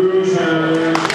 Losers.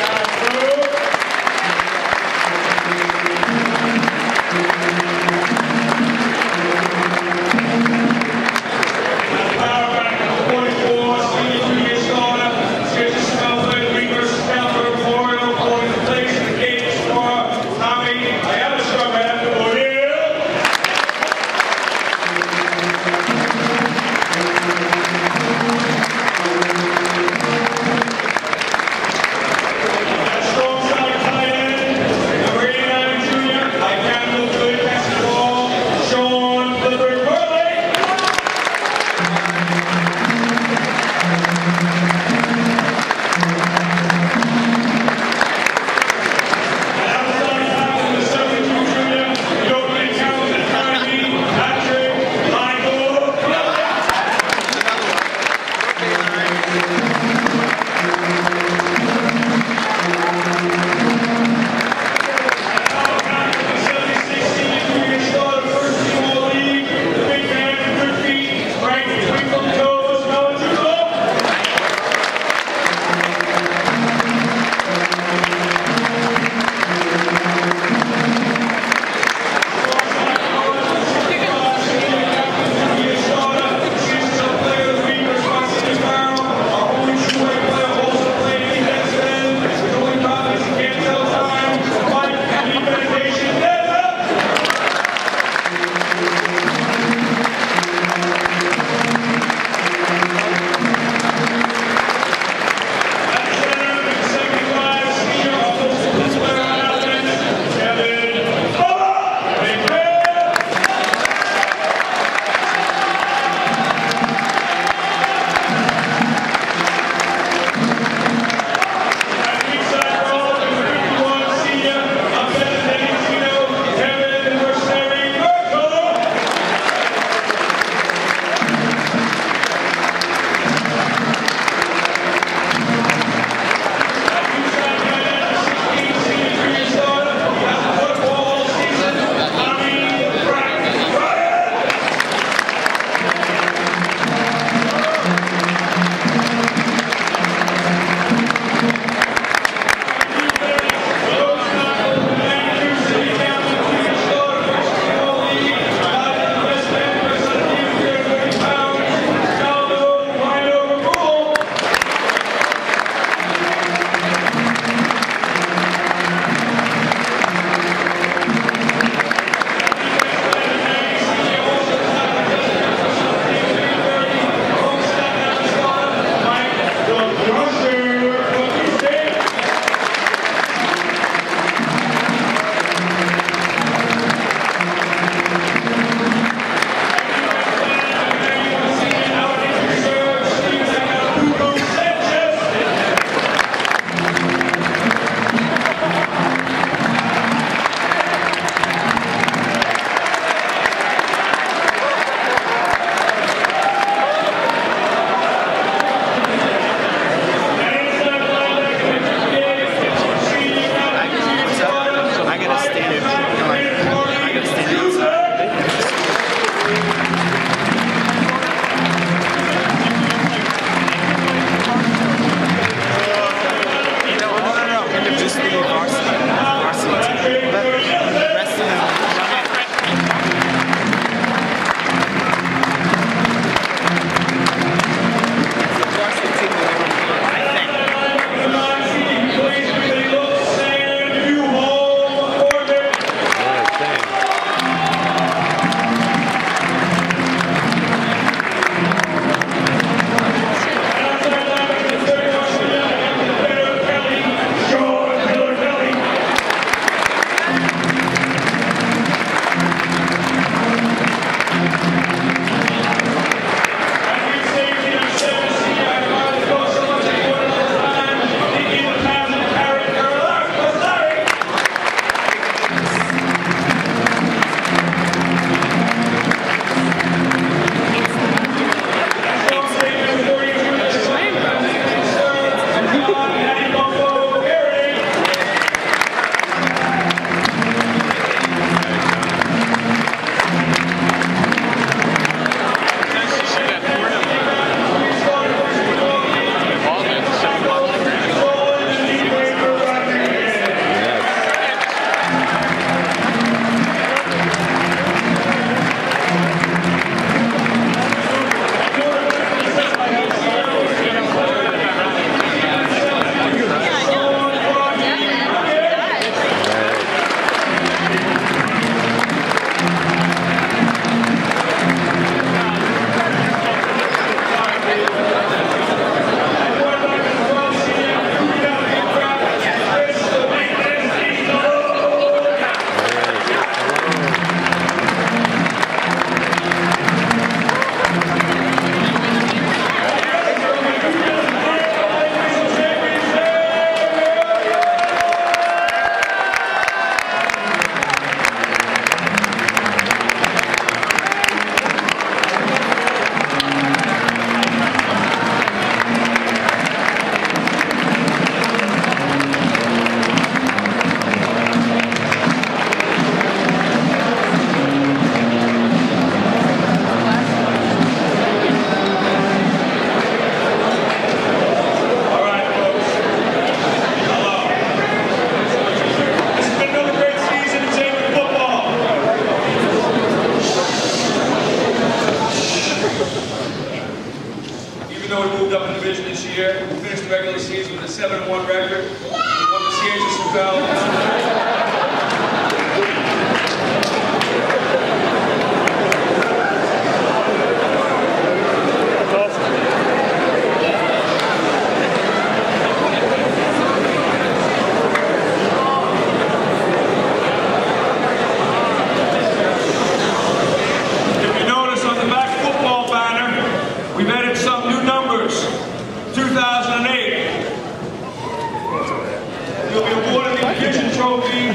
7-1 record. We won the CHSFL.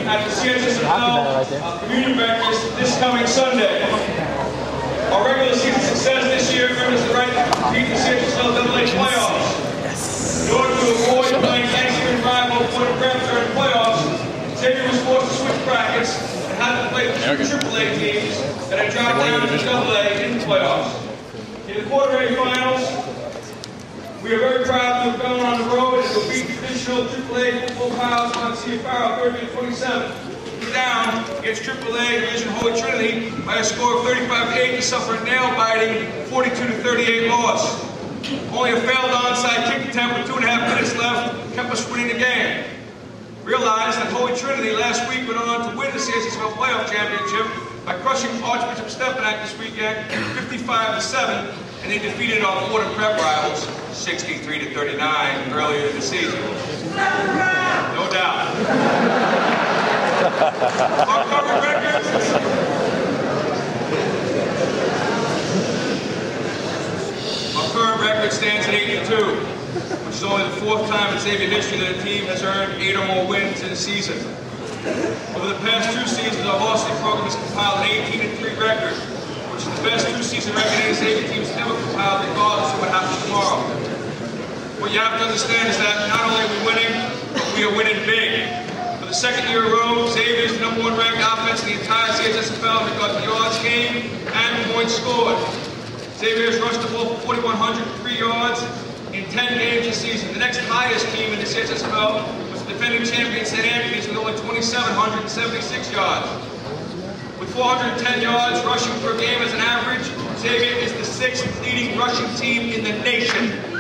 At the CHSFL Community Breakfast this coming Sunday. Our regular season success this year earned us the right to compete in the CHSL AA playoffs. In order to avoid playing Thanksgiving rival Fordham Prep during the playoffs, Xavier was forced to switch brackets and had to play the two AAA teams that had dropped down to AA in the playoffs. In the quarter-A finals, we are very proud to have gone on the road and to beat the traditional AAA football powers on CFR 30-27. Down against AAA Division Holy Trinity by a score of 35-8 to suffer a nail-biting 42-38 loss. Only a failed onside kick attempt with 2.5 minutes left kept us winning the game. Realized that Holy Trinity last week went on to win the CHSL Playoff Championship by crushing Archbishop Stepanak this weekend 55-7, and they defeated our Fordham Prep rivals 63-39 earlier in the season. No doubt. Our current record. Our current record stands at 8-2, which is only the 4th time in Xavier history that a team has earned 8 or more wins in a season. Over the past 2 seasons, our varsity program has compiled an 18-3 record, which is the best 2-season record any Xavier team has ever compiled, regardless of what happens tomorrow. What you have to understand is that not only are we winning, but we are winning big. For the 2nd year in a row, Xavier is the #1 ranked offense in the entire CHSFL in regard to yards gained and points scored. Xavier has rushed the ball for 4,103 yards in 10 games this season. The next highest team in the CHSFL was the defending champion St. Anthony's with only 2,776 yards. With 410 yards rushing per game as an average, Xavier is the 6th leading rushing team in the nation.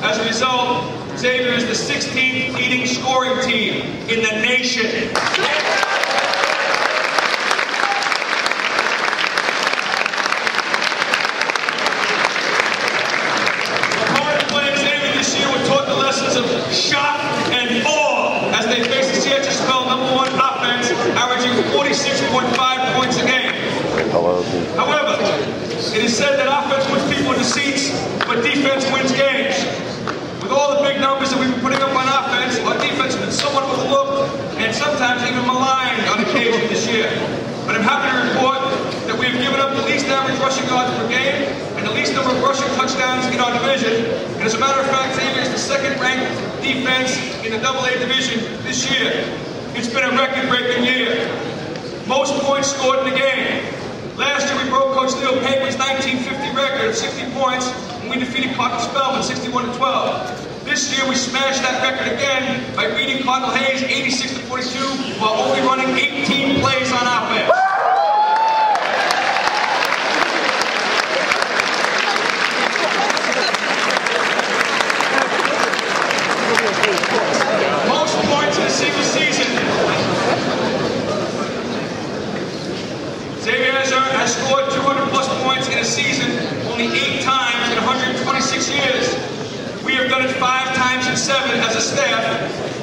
As a result, Xavier is the 16th leading scoring team in the nation. Opponents playing Xavier this year were taught the lessons of shock and awe as they face the CHSL #1 offense, averaging 46.5 points a game. However, it is said that offense puts people in the seats, but defense wins games. With all the big numbers that we've been putting up on offense, our defense has been somewhat overlooked and sometimes even maligned on occasion this year. But I'm happy to report that we have given up the least average rushing yards per game and the least number of rushing touchdowns in our division. And as a matter of fact, Xavier is the 2nd ranked defense in the AA division this year. It's been a record-breaking year. Most points scored in the game. Last year we broke Coach Leo Paper's 1950 record of 60 points when we defeated Cardinal Spellman 61-12. This year we smashed that record again by beating Cardinal Hayes 86-42 while only running 18 plays on offense. Most points in a single season. Xavier has scored 200+ points in a season only 8 times in 126 years. We have done it 5 times in 7 as a staff.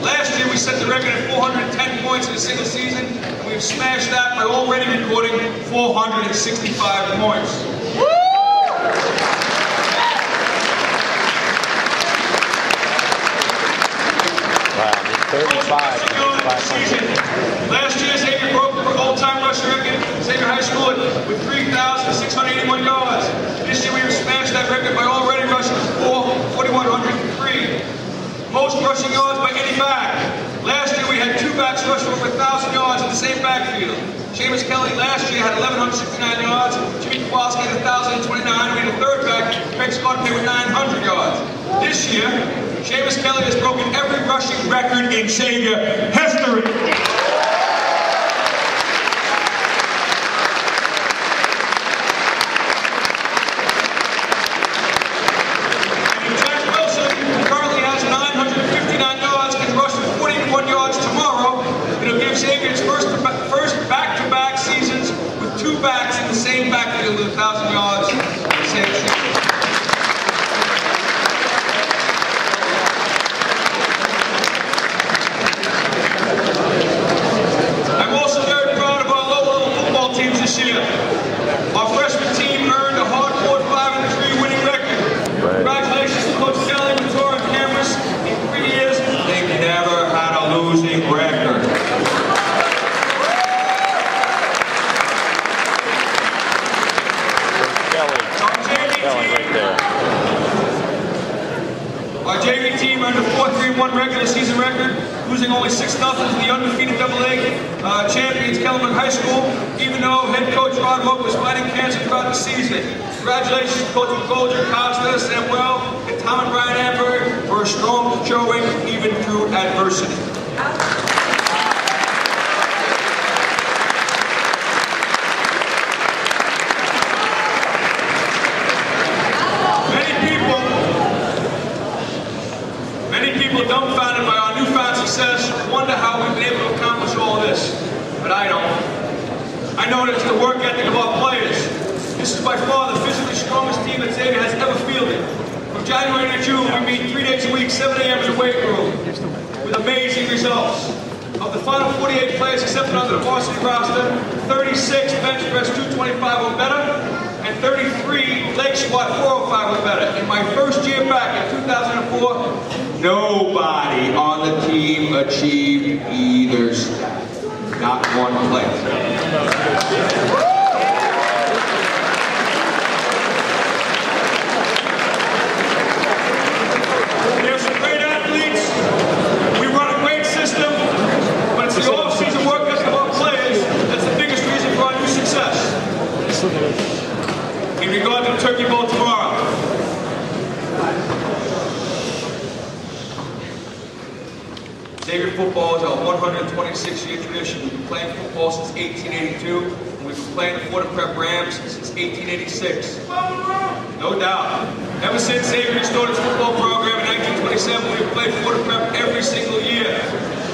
Last year we set the record at 410 points in a single season, and we've smashed that by already recording 465 points. Last year, Xavier broke the all-time rushing record in Xavier High School with 3,681 yards. This year, we have smashed that record by already rushing 4,103. Most rushing yards by any back. Last year, we had 2 backs rush over 1,000 yards in the same backfield. Seamus Kelly last year had 1,169 yards. Jimmy Kowalski had 1,029. We had a third back, Craig Scott with 900 yards. This year, Seamus Kelly has broken every rushing record in Xavier history. Xavier's first back-to-back seasons with two backs in the same backfield with 1,000 yards. I'm also very proud of our low-level football teams this year. Our freshman team earned a hard-fought 5-3 winning record. Congratulations to Coach Kelly, Matora, and Cameras. In 3 years, they never had a losing record. Our JV team earned a 4-3-1 regular season record, losing only 6-0 to the undefeated AA champions Kellenberg High School, even though head coach Rod Hope was fighting cancer throughout the season. Congratulations to Coach McGolger, Costa, Samuel, and Tom and Brian Amberg for a strong showing even through adversity. Dumbfounded by our newfound success, wonder how we've been able to accomplish all of this. But I don't. I know that it's the work ethic of our players. This is by far the physically strongest team that Xavier has ever fielded. From January to June, we meet 3 days a week, 7 a.m. in the weight room, with amazing results. Of the final 48 players accepted under the varsity roster, 36 bench press 225 or better, and 33 leg squat 405 or better. In my first year back in 2004, nobody on the team achieved either step. Not one player. In regard to the Turkey Bowl tomorrow, Xavier football is a 126-year tradition. We've been playing football since 1882, and we've been playing the Fordham Prep Rams since 1886. No doubt. Ever since Xavier restored its football program in 1927, we've played Fordham Prep every single year.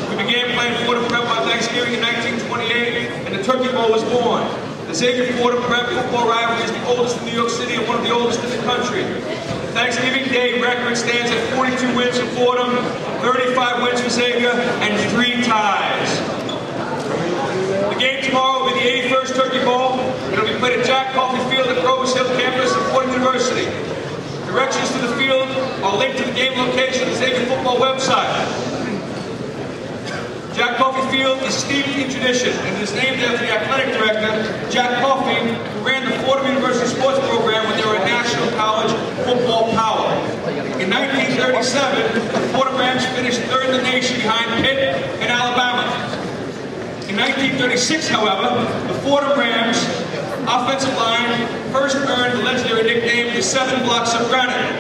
We began playing Fordham Prep on Thanksgiving in 1928, and the Turkey Bowl was born. The Xavier Fordham Prep football rivalry is the oldest in New York City and one of the oldest in the country. The Thanksgiving Day record stands at 42 wins for Fordham, 35 wins for Xavier, and 3 ties. The game tomorrow will be the 81st Turkey Bowl. It'll be played at Jack Coffey Field at Grover's Hill campus of Fordham University. Directions to the field are linked to the game location on the Xavier football website. Jack Coffey Field is steeped in tradition and is named after the athletic director, Jack Coffey, who ran the Fordham University sports program when they were a national college football power. In 1937, the Fordham Rams finished 3rd in the nation behind Pitt and Alabama. In 1936, however, the Fordham Rams offensive line first earned the legendary nickname the 7 blocks of granite.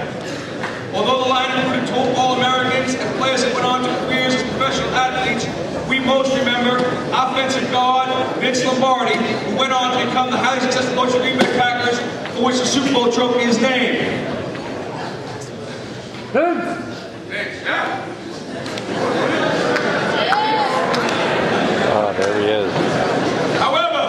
Although the line included 12 All-Americans and players that went on to careers as professional athletes, we most remember offensive guard Vince Lombardi, who went on to become the highly successful coach of the Green Bay Packers, for which the Super Bowl trophy is named. Thanks, yeah. Oh, there he is. However,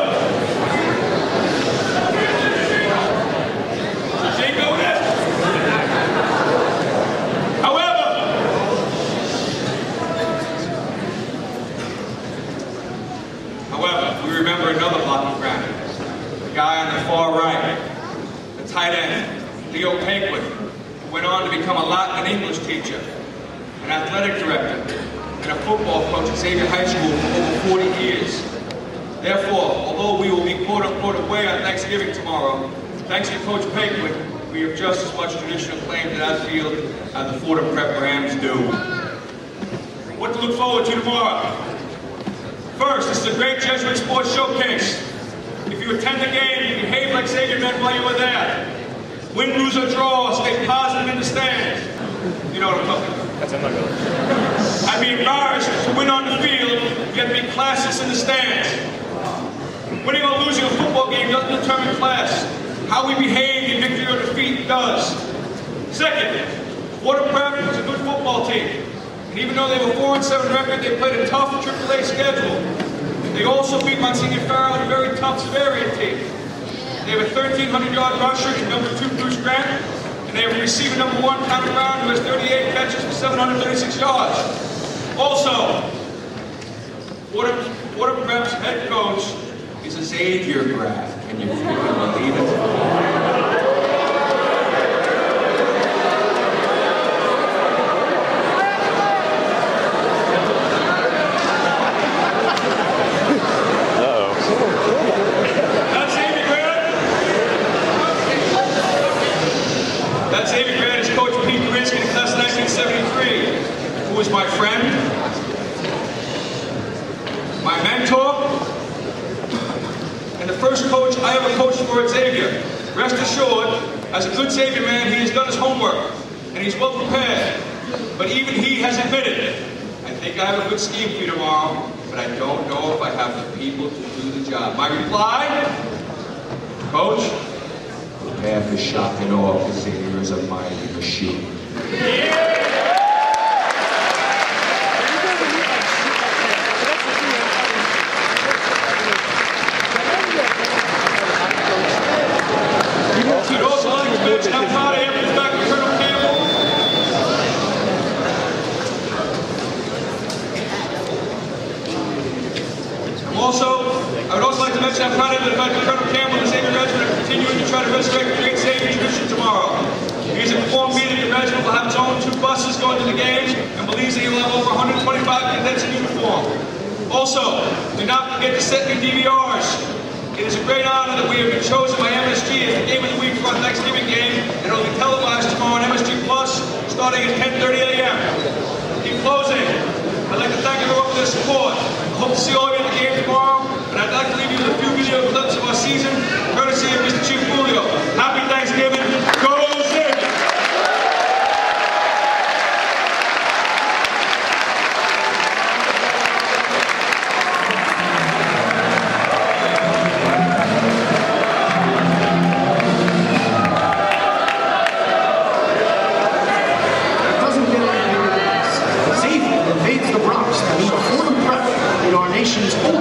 we remember another block of granite. The guy on the far right, the tight end, Leo Paquin, who went on to become a Latin and English teacher, an athletic director, and a football coach at Xavier High School for over 40 years. Therefore, although we will be quote-unquote away on Thanksgiving tomorrow, thanks to Coach Paquin, we have just as much traditional claim to that field as the Fordham Prep Rams do. What to look forward to tomorrow? First, this is a great Jesuit sports showcase. If you attend the game, behave like Xavier meant while you were there. Win, lose, or draw, stay positive in the stands. You know what I'm talking about. That's another. I'd be embarrassed to win on the field, yet be classless in the stands. Winning or losing a football game doesn't determine class. How we behave in victory or defeat does. Second, Fordham Prep is a good football team. And even though they have a 4-7 record, they played a tough AAA schedule. They also beat Monsignor Farrell, a very tough Xavier team. They have a 1,300-yard rusher in number 2 Bruce Grant, and they have a receiver number 1 Connor Brown, who has 38 catches for 736 yards. Also, Fordham Prep's head coach is a Xavier grad. Can you freaking believe it? Who is my friend, my mentor, and the first coach I ever coached for at Xavier. Rest assured, as a good Xavier man, he has done his homework, and he's well prepared. But even he has admitted, I think I have a good scheme for you tomorrow, but I don't know if I have the people to do the job. My reply, Coach, prepare for shock and awe, because Xavier is a mighty machine. Yeah. I'm proud of him. He's back to Colonel Campbell. I would also like to mention I'm proud of the fact that Colonel Campbell and the Xavier Regiment are continuing to try to resurrect the great Xavier tradition tomorrow. He has informed me that the regiment will have its own 2 buses going to the games and believes that he will have over 125 cadets in uniform. Also, do not forget to set your DVRs. It is a great honor that we have been chosen by MSG as the game of the week for our Thanksgiving game, and it will be televised tomorrow on MSG Plus starting at 10:30 a.m. In closing, I'd like to thank everyone for their support. I hope to see all of you at the game tomorrow, and I'd like to leave you with a few video clips of our season, courtesy of Mr. Chief Julio. Happy Thanksgiving. Go Xavier!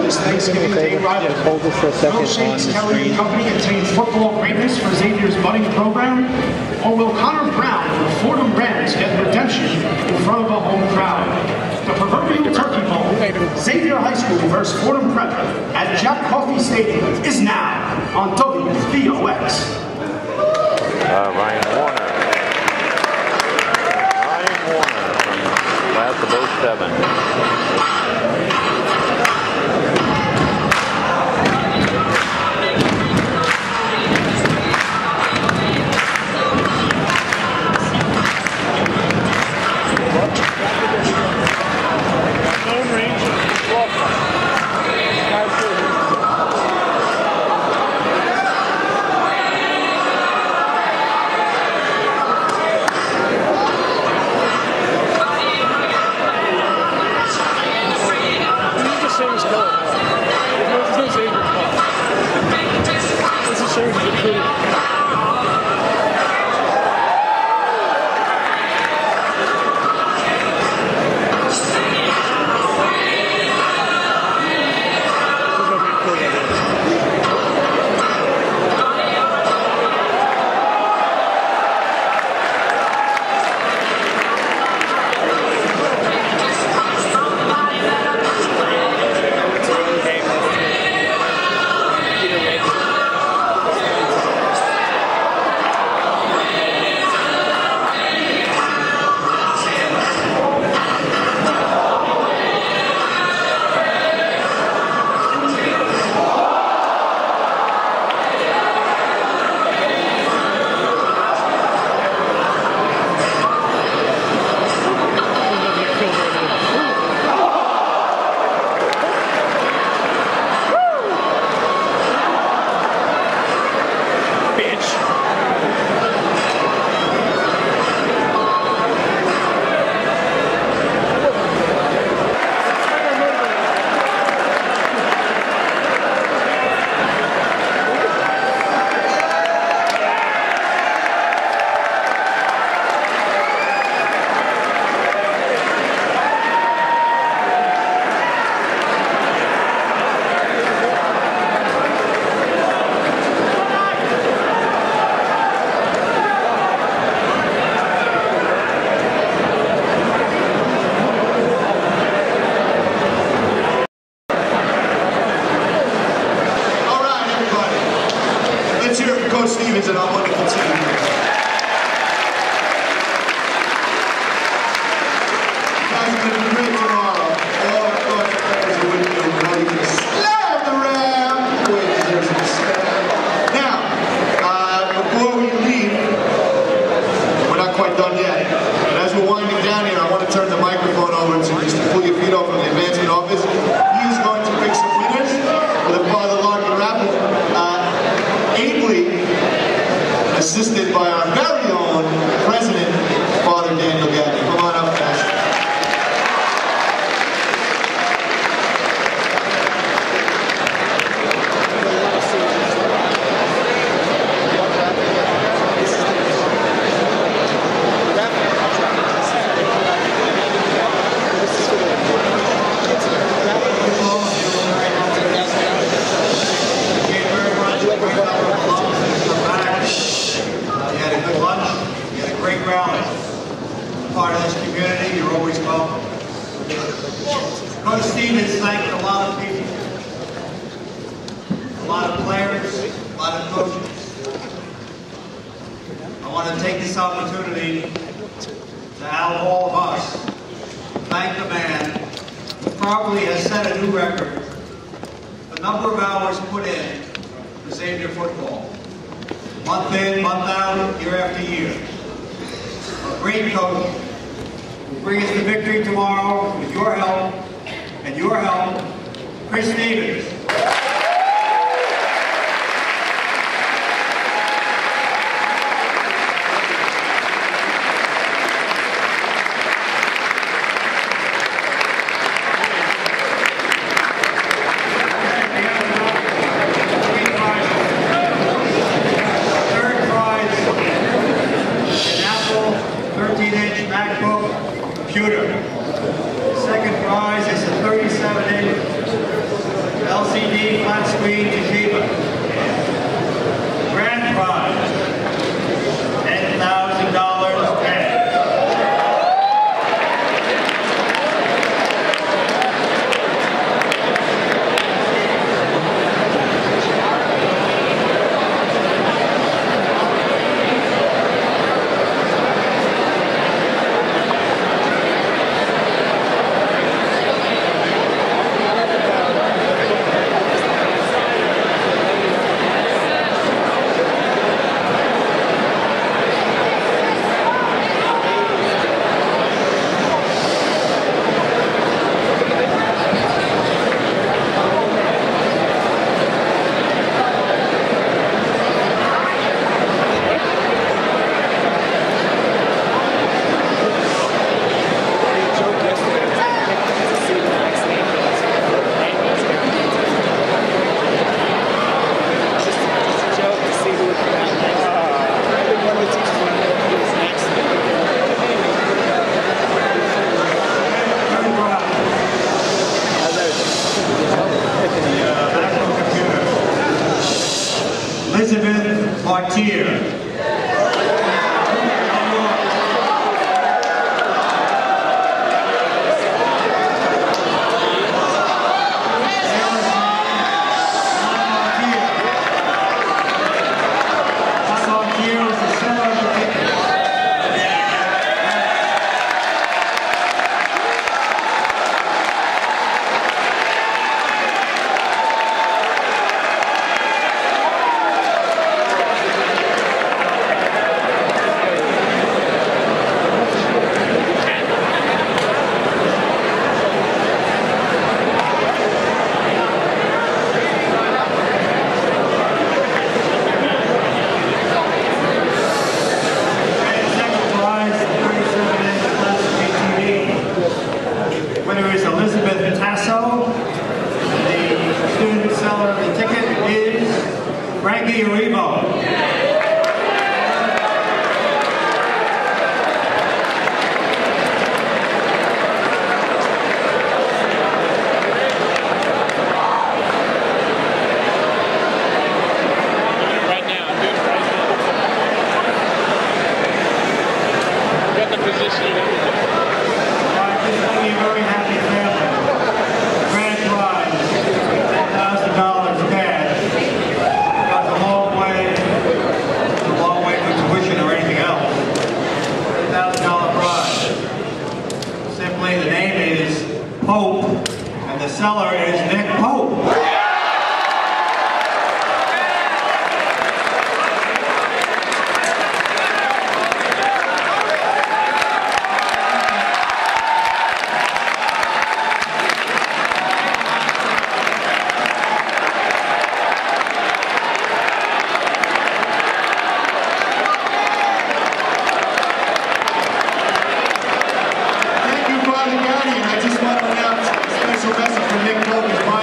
Thanksgiving Day rival. Milkshake's Kelly Company contains football greatness for Xavier's budding program? Or will Connor Brown of the Fordham Rams get redemption in front of a home crowd? The proverbial turkey bowl, Xavier High School versus Fordham Prep at Jack Coffey Stadium is now on WVOX. Ryan Warner from class of 07. great rally. Part of this community, you're always welcome. Coach Stevens thanked a lot of people. A lot of players, a lot of coaches. I want to take this opportunity to out of all of us, thank the man who probably has set a new record. The number of hours put in for Xavier football. Month in, month out, year after year. A great coach will bring us to victory tomorrow with your help and your help, Chris Stevens. Second prize is a 37-inch LCD flat screen Toshiba. Grand prize, $10,000 cash. Elizabeth Martier. And the seller is Nick Pope. I just want to announce a special message from Nick Pope.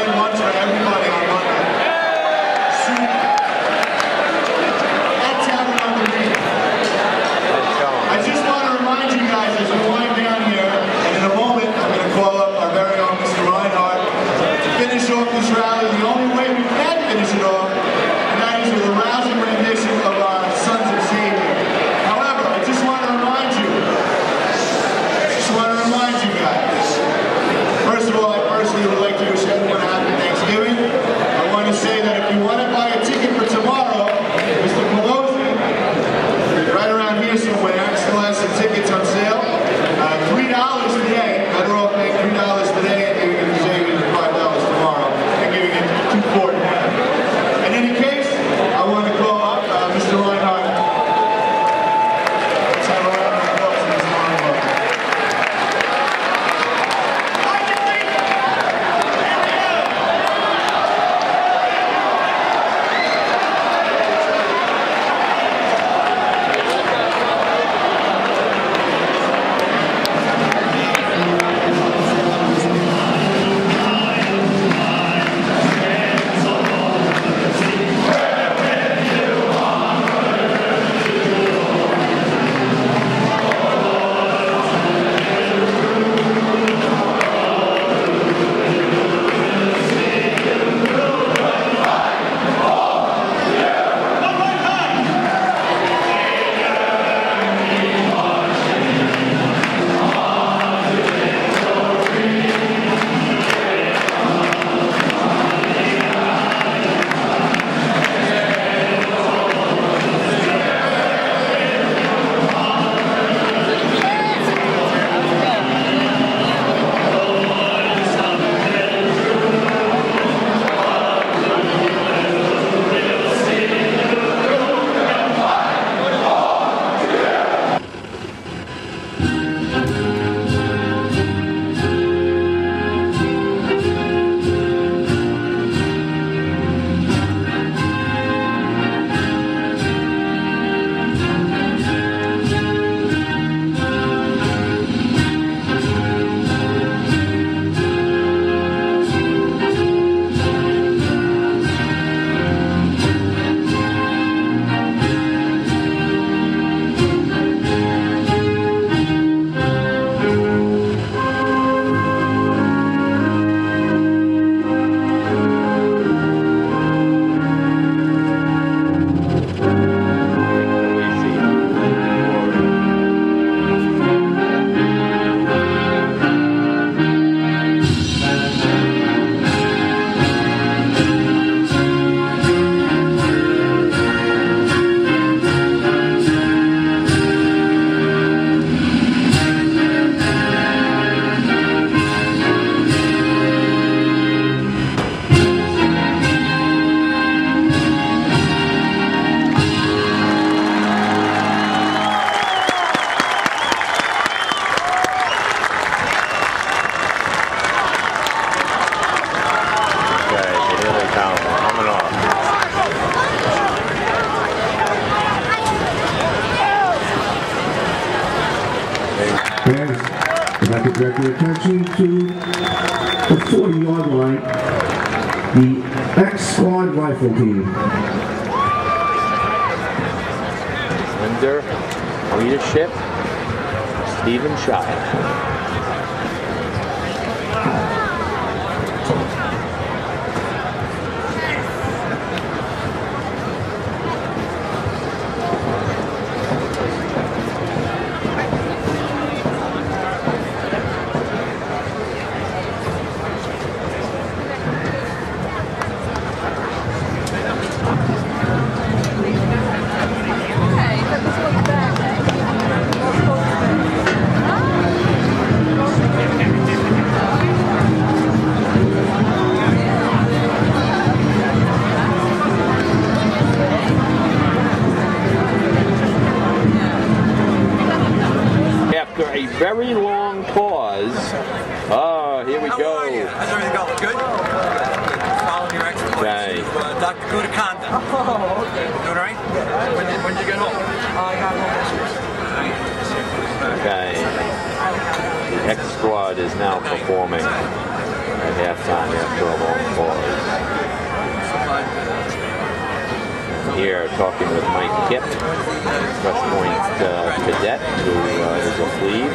I'd like to direct your attention to the 40-yard line, the X-Squad Rifle Team. Under leadership, Stephen Shire. After a very long pause, here we go. How's everything going? Good? Following your explanation. Okay. Dr. Gudakanda. Oh, okay. Doing all right? When did you get home? I got home yesterday. Okay. The X Squad is now performing at halftime after a long pause. Here, talking with Mike Kipp, West Point cadet, who is a plebe.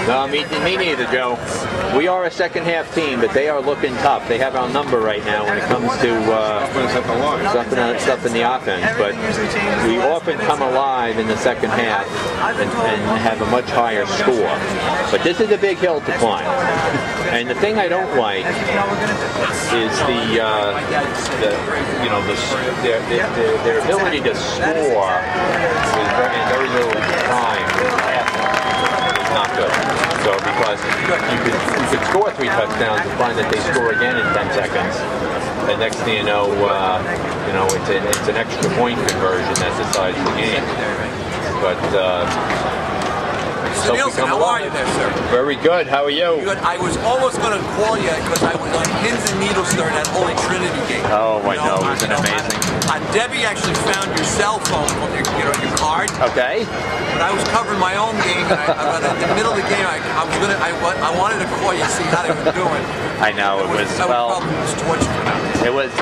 No, me neither, Joe. We are a second half team, but they are looking tough. They have our number right now when it comes to stuff in the offense. But we often come alive in the second half and have a much higher score. But this is a big hill to climb. And the thing I don't like is their ability to score with very little time. Not good. So because you could score 3 touchdowns and find that they score again in 10 seconds, and next thing you know, it's an extra point conversion that decides the game. But Mr. Nielsen, how are you there, sir? Very good. How are you? Good. I was almost going to call you because I was on pins and needles during that Holy Trinity game. Oh, I know. Isn't it amazing? Debbie actually found your cell phone, your card. Okay. But I was covering my own game, and in the middle of the game, I wanted to call you and see how they were doing. I know it was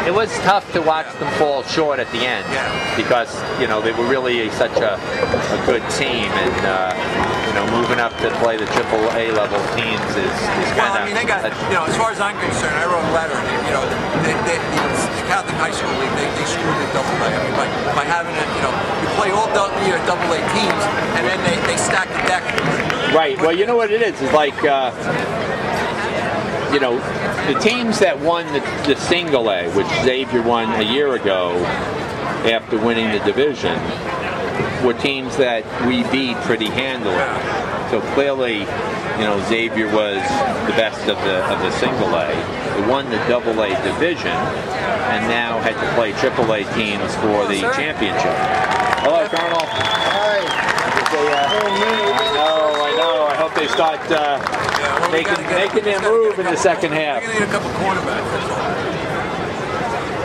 it was tough to watch them fall short at the end because they were really such a good team, and moving up to play the AAA level teams is kind of. Well, I mean, they got as far as I'm concerned, I wrote a letter. The Catholic High School League, they screwed the AA. I mean, by having it, you play all AA teams, and then they stack the deck. Right. Well, you know what it is? It's like. The teams that won the single A, which Xavier won a year ago after winning the division, were teams that we beat pretty handily. So clearly, Xavier was the best of the single A. They won the AA division, and now had to play AAA teams for the championship. Hello, Colonel. Hi. I know. I hope they start making their move in the second half. We're going to need a couple cornerbacks.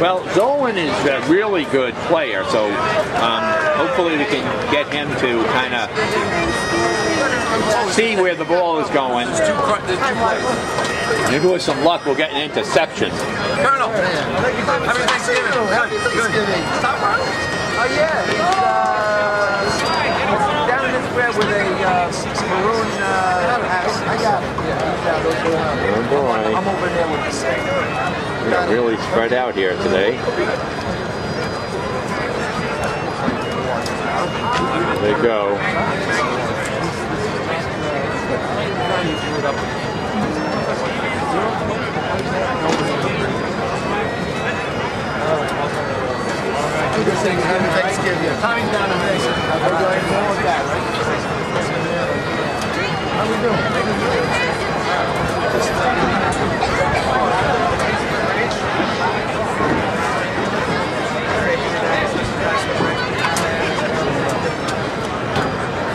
Well, Zolan is a really good player, so hopefully we can get him to kind of see where the ball is going. Maybe with some luck we'll get an interception. Colonel, happy Thanksgiving. Happy Thanksgiving. Oh yeah, down in this square with a maroon hat. I got it. Oh boy. I'm over there with the same. We're really spread out here today. There they go. Happy Thanksgiving. Tommy's down in Mason. We're going more with that, right? How we doing?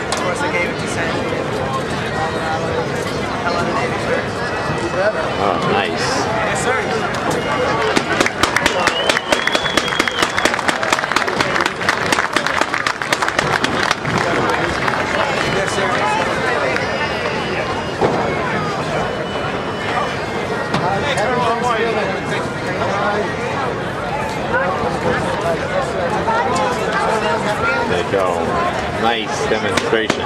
Of course, I gave it to Sandy. Oh, nice. Yes, sir. go. Nice demonstration.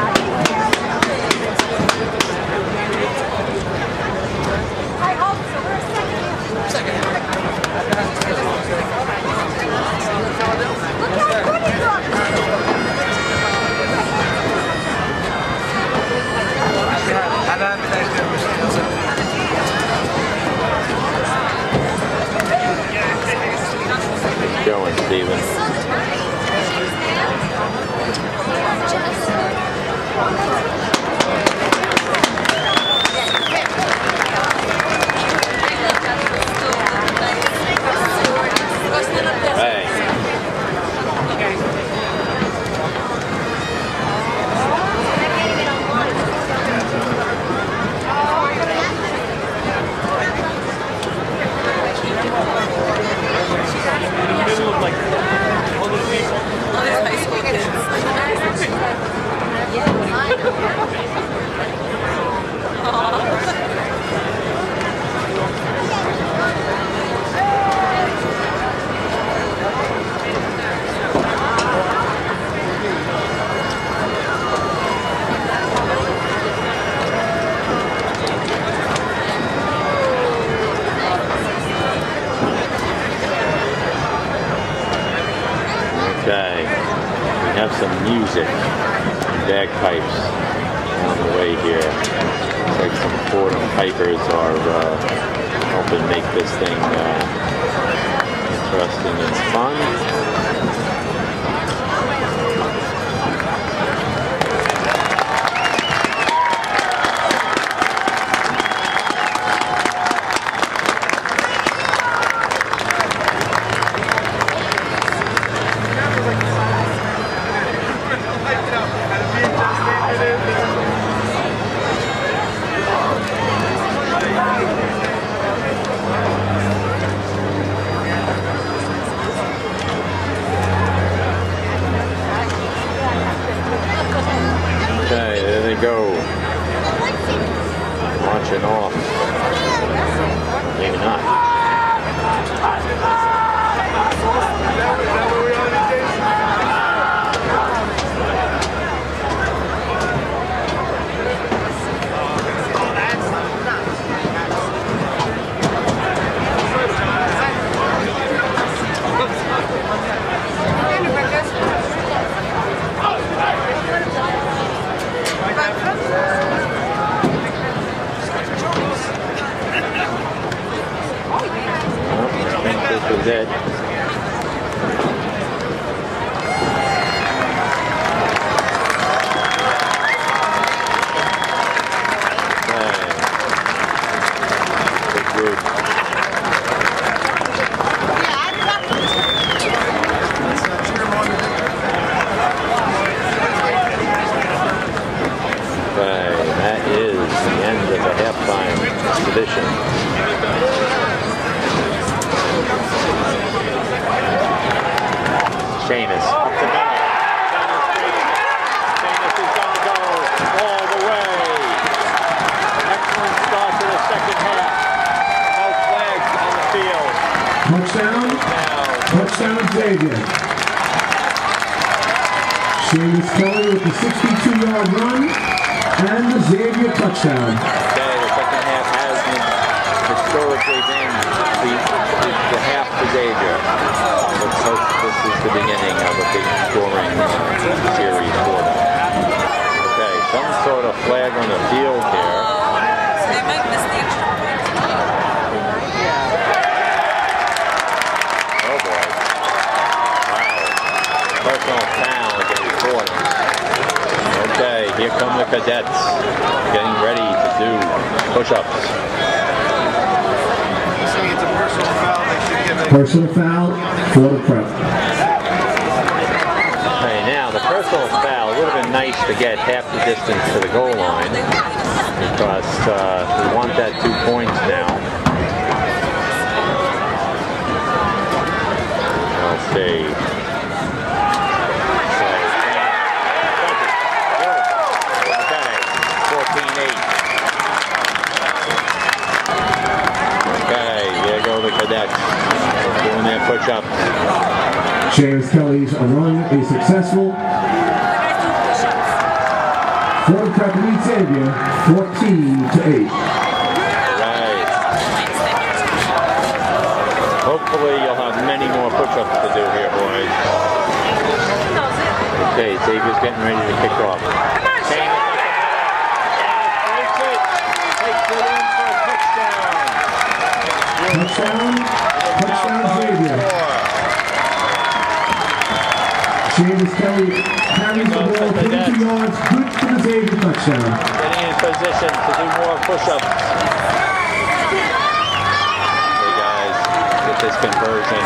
Going, Steven. Okay, we have some music and bagpipes on the way here. Looks like some Fordham pipers are helping make this thing interesting and fun. Okay, there they go. Launching off. Maybe not. This is it. That is the end of the halftime exhibition. Seamus up the middle. Seamus is going to go all the way. Excellent start to the second half. No flags on the field. Touchdown. Touchdown, Xavier. Seamus Kelly with the 62-yard run and the Xavier touchdown. Okay, the second half has historically been the half for Xavier. Let's hope this is the beginning of a big scoring series for them. Okay, some sort of flag on the field here. They might miss the extra point. Oh boy. Wow. Personal foul against Fordham. Okay, here come the cadets getting ready to do push-ups. Personal foul, Fordham Prep. Okay, now the personal foul would have been nice to get half the distance to the goal line because we want that 2 points now. Let's see. Okay, 14-8. Okay, here go the cadets. Doing their push-up. Seamus Kelly's run is successful. Fordham Prep leads Xavier 14-8. Right. Hopefully you'll have many more push-ups to do here, boys. Okay, Xavier's getting ready to kick off. Touchdown, Xavier. James Kelly carries the ball 22 yards, good for the Xavier touchdown. Getting in position to do more push-ups. Okay, guys, get this conversion.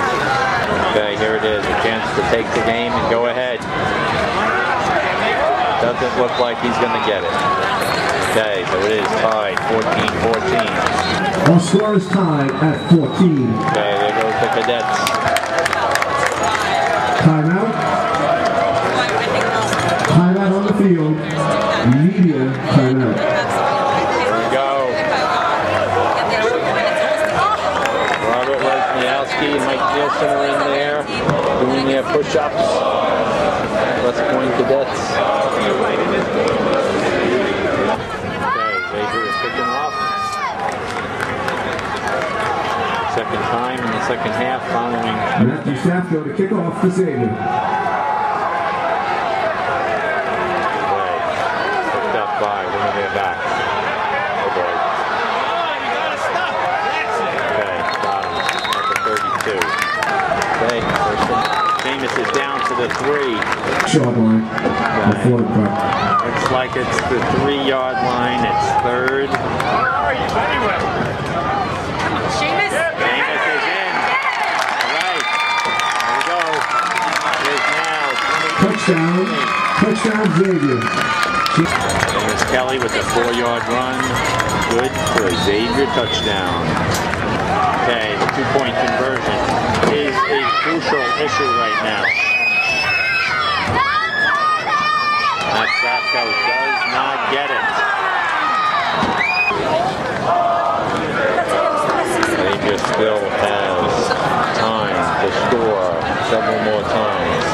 Okay, here it is, a chance to take the game and go ahead. Doesn't look like he's going to get it. Okay, so it is tied, 14-14. Our score is tied at 14. Okay, there goes the Cadets. Timeout. Timeout on the field. Media timeout. Here we go. Robert Lesniowski and Mike Nielsen are in there doing their push-ups. West Point Cadets. Xavier is kicking off. Second time in the second half following. Matthew Safko to kick off for Xavier. Play. Picked up by one of their backs. Oh boy. Okay, got him. Number 32. Okay, Jameis is down to the 3. Short line. Okay. Looks like it's the 3-yard line. It's third. Jameis is in. All right. There we go. Here's now. Touchdown, Xavier. James Kelly with a 4-yard run. Good for a Xavier touchdown. Okay, the 2-point conversion is a crucial issue right now. That Safko does not get it. Xavier still has time to score several more times.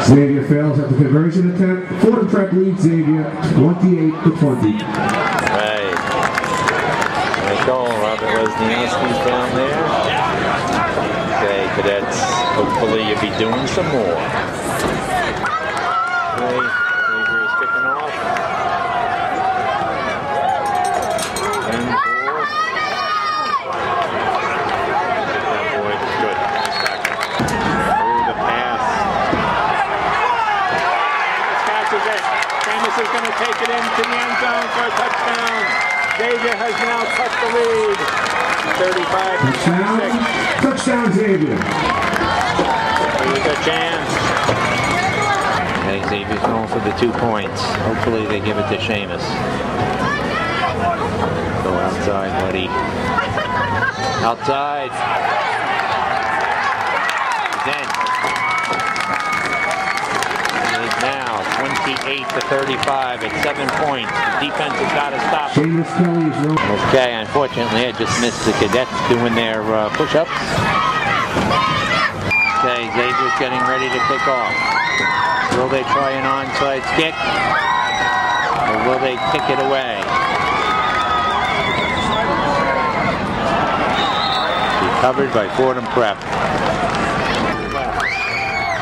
Xavier fails at the conversion attempt. Fordham Prep leads Xavier 28-20. Right. Nice goal. Robert Lesniowski's down there. Okay, Cadets, hopefully you'll be doing some more. Okay, Xavier is kicking off. And 4. That boy, good. Through the pass. Catches it. Jameis is going to take it into the end zone for a touchdown. Xavier has now cut the lead. 35-26. Touchdown, Xavier. Here's a chance. Hey, Xavier's going for the 2 points. Hopefully they give it to Seamus. Go outside, buddy. Outside. He's in. It is now 28-35 at 7 points. The defense has got to stop. James Kelly is wrong. Okay, unfortunately, I just missed the Cadets doing their push-ups. Okay, Xavier's getting ready to kick off. Will they try an onside kick? Or will they kick it away? Recovered by Fordham Prep.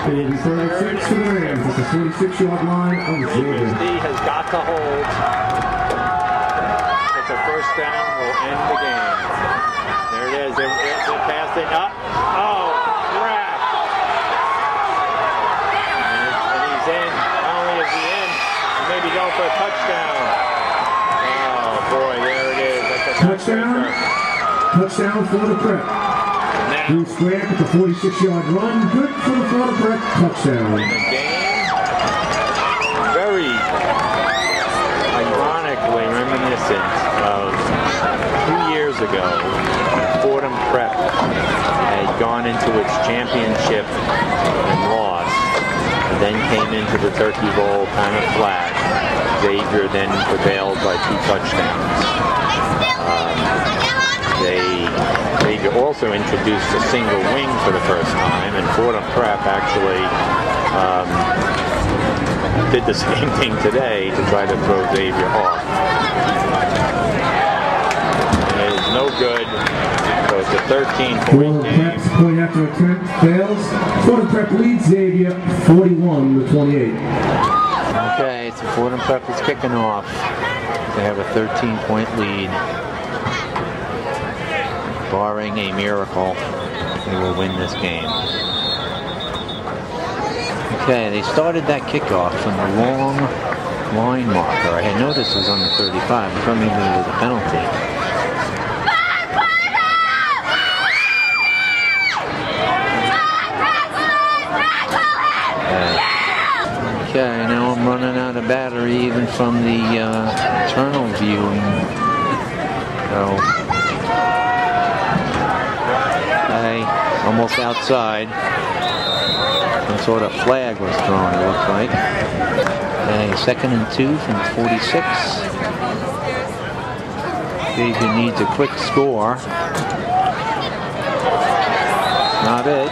It is 36 for the Rams. It's a 46-yard line of Xavier. D has got to hold. It's a first down. Will end the game. There it is. They're passing up. Oh, crap. And he's in. Not only is he in, he may be going for a touchdown. Oh, boy, there it is. That's a touchdown. Touchdown for the Prep. Blue square with the 46-yard run. Good for the Fordham Prep touchdown. In the game, very ironically reminiscent of 2 years ago when Fordham Prep had gone into its championship and lost, and then came into the Turkey Bowl kind of flat. Xavier then prevailed by 2 touchdowns. They Xavier also introduced a single wing for the first time, and Fordham Prep actually did the same thing today to try to throw Xavier off. And it is no good, so it's a 13-point game. Prep's point after attempt fails. Fordham Prep leads Xavier 41-28. Okay, so Fordham Prep is kicking off. They have a 13-point lead. Barring a miracle, they will win this game. Okay, they started that kickoff from the long line marker. I had noticed it was on the 35. I thought maybe it was a penalty. Okay, now I'm running out of battery even from the internal viewing. So, almost outside. Some sort of flag was thrown, it looks like. Okay, 2nd and 2 from 46. Xavier needs a quick score. Not it.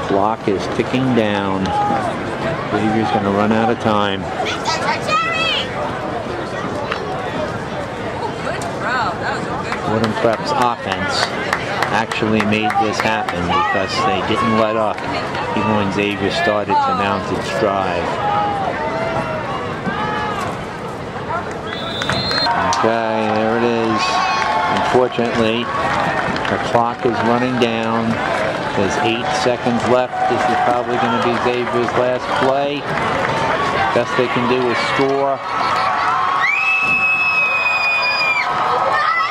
Clock is ticking down. Xavier's going to run out of time. Fordham Prep's offense actually made this happen because they didn't let up even when Xavier started to mount its drive. Okay, there it is. Unfortunately, the clock is running down. There's 8 seconds left. This is probably going to be Xavier's last play. Best they can do is score.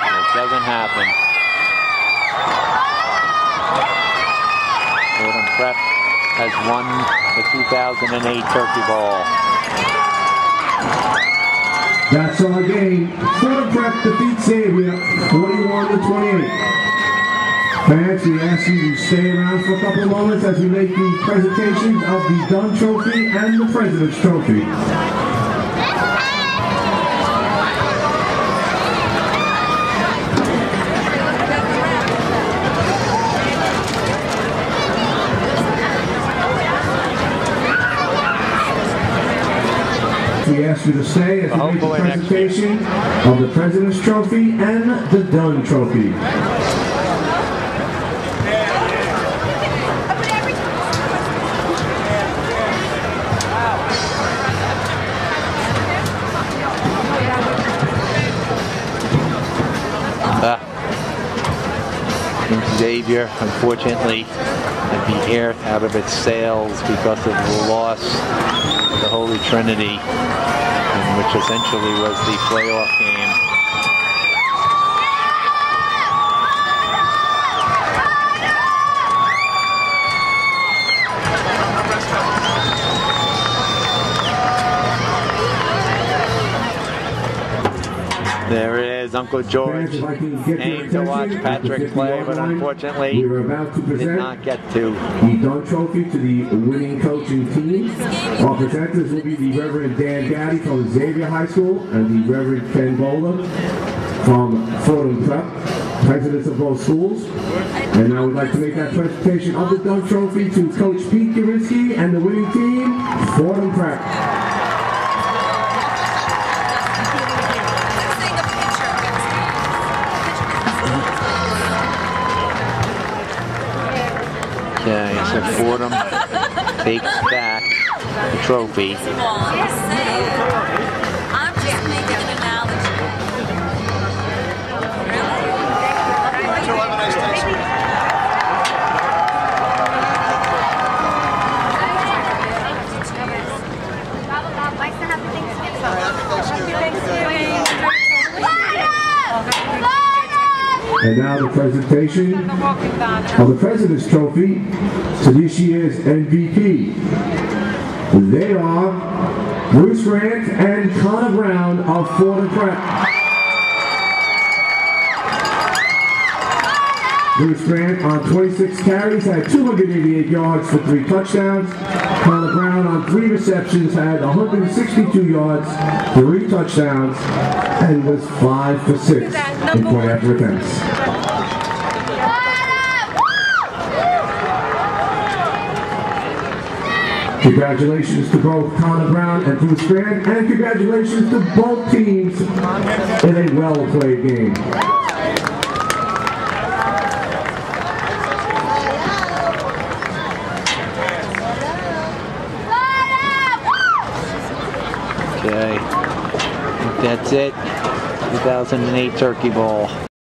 And it doesn't happen. Fordham Prep has won the 2008 Turkey Bowl. That's our game. Fordham Prep defeats Xavier 41-28. Fans, we ask you to stay around for a couple of moments as we make the presentations of the Dunn Trophy and the President's Trophy. We ask you to stay as we make the presentation of the President's Trophy and the Dunn Trophy. Xavier, unfortunately, had the air out of its sails because of the loss of the Holy Trinity, which essentially was the playoff game. There is Uncle George came to watch Patrick play, but unfortunately did not get to. The Dunn Trophy to the winning coaching team. Our presenters will be the Reverend Dan Gaddy from Xavier High School and the Reverend Ken Bowler from Fordham Prep, presidents of both schools. And now we'd like to make that presentation of the Dunn Trophy to Coach Pete Garinsky and the winning team, Fordham Prep. Okay, so Fordham takes back the trophy. I'm just making an analogy. And now the presentation of the President's Trophy to this year's MVP. They are Bruce Grant and Connor Brown of Fordham Prep. Bruce Grant on 26 carries had 288 yards for 3 touchdowns. Connor Brown on 3 receptions had 162 yards, 3 touchdowns, and was 5 for 6 in point after attempts. Congratulations to both Connor Brown and Bruce Grant, and congratulations to both teams in a well-played game. Okay, I think that's it. 2008 Turkey Bowl.